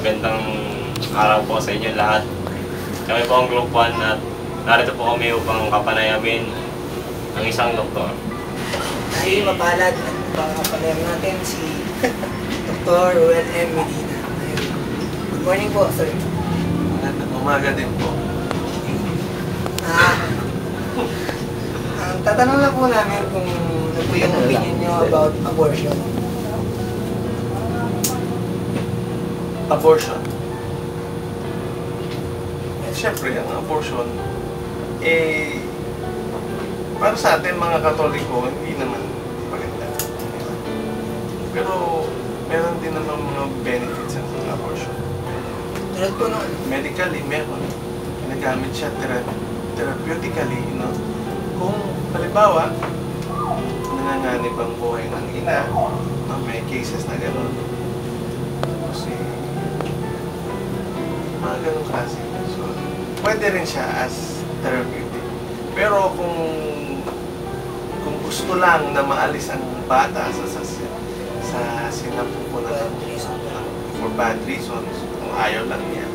magandang araw po sa inyo lahat. Kami po ang Group 1 at narito po kami upang kapanayamin ang isang doktor. Dahil mapalad at pangkapanayam natin si Dr. Ruel M. Medina. Good morning po, sir. Magandang umaga din po. Tatanong lang po namin kung ano po yung opinion nyo about abortion. Abortion. Siyempre, ang abortion, para sa atin mga Katoliko, hindi naman maganda. Pero, meron din naman mga benefits ng abortion. Tulad po nung Medically, meron. Ginagamit siya therapeutically, no? Kung, halimbawa, nanganganib ang buhay ng ina, no? May cases na gano'n. Kasi, mga ganong klase. So, pwede rin siya as therapeutic. Pero kung gusto lang na maalis ang bata sa sinapupunan for bad reasons, kung ayaw lang niya,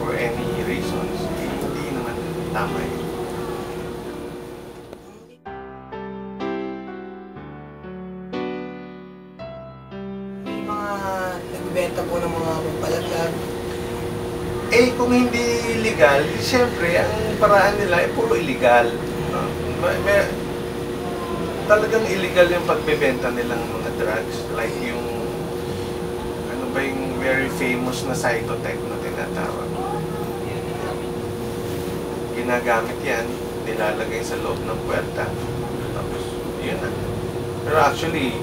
for any reasons, hindi naman tama yun. may mga nagbibenta po ng mga pampalaglag. Kung hindi legal, siyempre, ang paraan nila ay puro illegal. No? Talagang illegal yung pagbebenta nilang mga drugs. Like yung, ano ba yung very famous na Cytotec na tinatawag. Ginagamit yan, nilalagay sa loob ng puwerta. Tapos, yun na. Pero actually,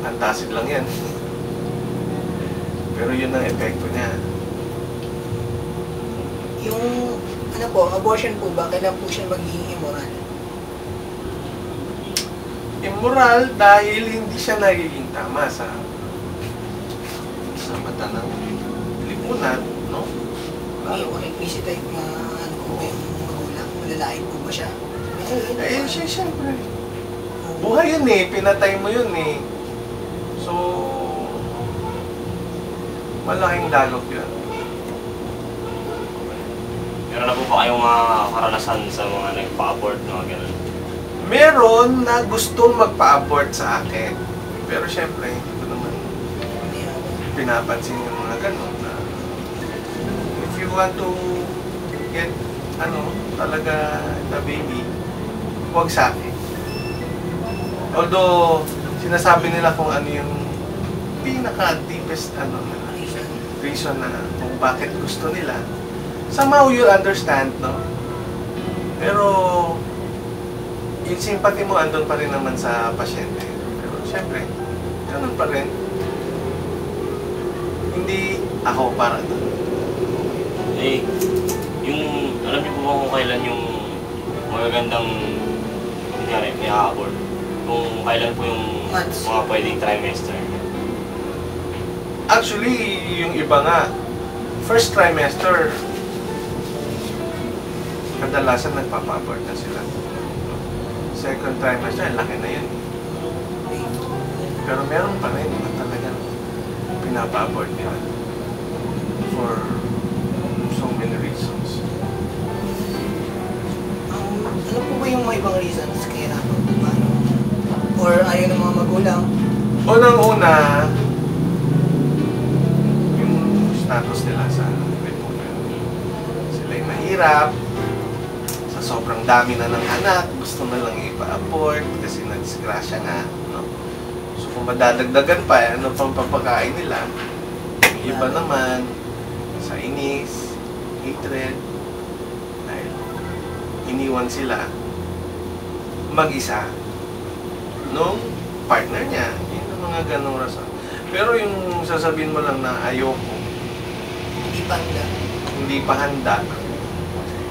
antacid lang yan. Pero yun ang epekto niya. Yung, ano po, abortion po ba, kailan po siya magiging immoral? Immoral dahil hindi siya nagiging tama sa mata ng lipunan, no? May type na, ano po ba yung magulang? Malalait po ba siya? Siya siyempre. Buhay yun pinatay mo yun So, malaking dalog yun. Meron na po ba kayong mga karanasan sa mga nagpa-abort, mga ganun? Meron na gustong magpa-abort sa akin. Pero siyempre, hindi ko naman pinapansin yung mga ganun na if you want to get, talaga the baby, huwag sa akin. Although, sinasabi nila kung ano yung pinaka-deepest reason na kung bakit gusto nila. Somehow you'll understand, no? Pero, yung sympathy mo andun pa rin naman sa pasyente. Pero, syempre, ganun pa rin. Hindi ako para doon. Alam niyo po ba kung kailan yung magagandang, kunyari, may a-abort? Kung kailan po yung mga pwedeng trimester? Actually, yung iba nga, first trimester, kadalasan nagpapa-abort na sila. Second trimester, laki na yun. Pero meron pa rin na talagang pinapa-abort nila for so many reasons. Ano po ba yung mga ibang reasons kaya naman po ba? Or ayaw ng mga magulang? Unang-una, yung status nila sa lipunan. Sila'y mahirap, sa sobrang dami na ng anak, gusto na lang ipa-abort kasi na-disgrasya nga. No? So kung madadagdagan pa, ano pang papakain nila? Yung iba naman, sa inis, hatred, dahil iniwan sila mag-isa nung partner niya. Yun ang mga ganong rason. Pero yung sasabihin mo lang na ayoko, hindi pa handa,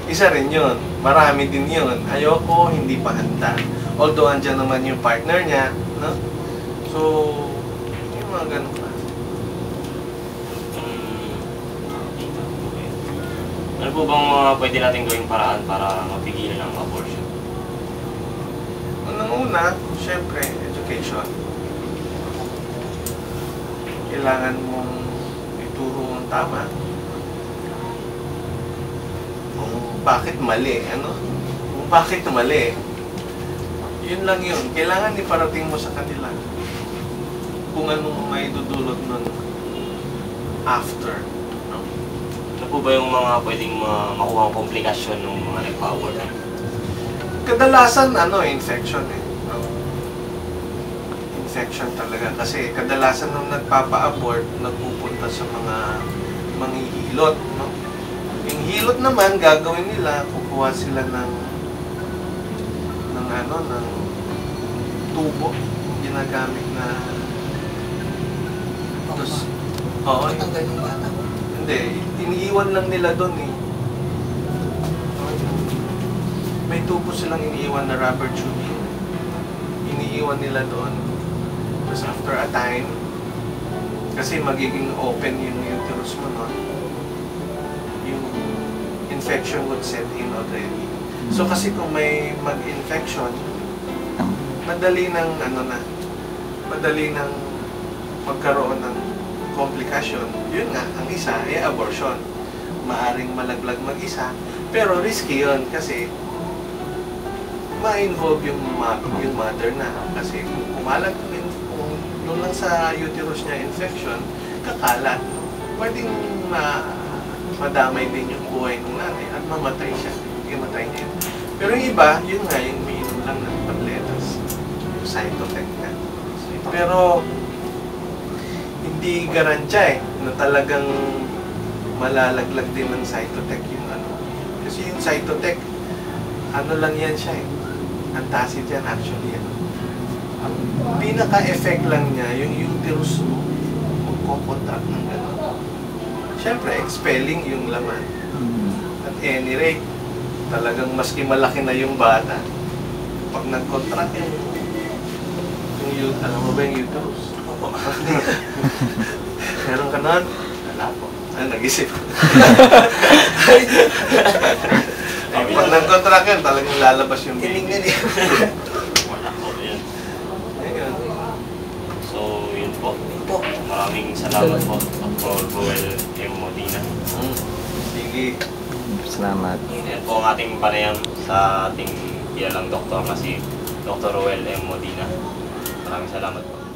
isa rin yun. Marami din yun. Ayoko, hindi pa handa. Although andyan naman yung partner niya, no? So, yung mga ganong klase. Ano po bang mga pwede natin gawing paraan para mapigilan ang abortion? Unang-una, syempre, education. Kailangan mong ituturo mong tama. Kung bakit mali, ano? Kung bakit mali, yun lang yun. Kailangan iparating mo sa kanila kung anong may dudulot nun after. No? Ano po ba yung mga pwedeng makuha komplikasyon ng mga nagpa-abort? Kadalasan, infection eh. No? Infection talaga. Kasi kadalasan nung nagpapa-abort, nagpupunta sa mga manghihilot. No? Yung hilot naman, gagawin nila, kukuha sila ng tubo. Ginagamit na... Oo. Matanggal yung bata. Hindi, iniiwan lang nila doon eh. May tubo silang iniiwan na rubber tubing. Iniiwan nila doon. Tapos after a time, kasi magiging open yung uterus mo noon, yung infection would set in already. So kasi kung may mag-infection, madali ng magkaroon ng komplikasyon. Yun nga, ang isa ay abortion. Maaring malaglag mag-isa, pero risky yun kasi ma-involve yung mother na. Kasi kung kumalat, kung doon lang sa uterus niya infection, kakalat. Pwedeng madamay din yung buhay ng nanay at mamatay siya. Imatay niya yun. Pero yung iba, yun nga, yung umiinom lang ng tabletas. Yung Cytotec na. Pero, hindi garantya na talagang malalaglag din ng Cytotec yung Kasi yung Cytotec, lang yan siya antacid yan actually. Ang pinaka-effect lang niya, yung uterus mo, magkocontact ng gano'n. Siyempre, expelling yung laman. At any rate, talagang maski malaki na yung bata, pag nag-contract alam mo ba yung uterus? Opo. Meron ka nun? Wala po. Nag-isip. Pag nag-contract yan, talagang lalabas yung baby. Tinignan eh. Wala po yan. Ayun. So, yun po. Maraming salamat po, Dr. Ruel M. Modina. Sige. Salamat. Yan po ang ating panayam sa ating kilalang doktor na si Dr. Ruel M. Modina. Maraming salamat po.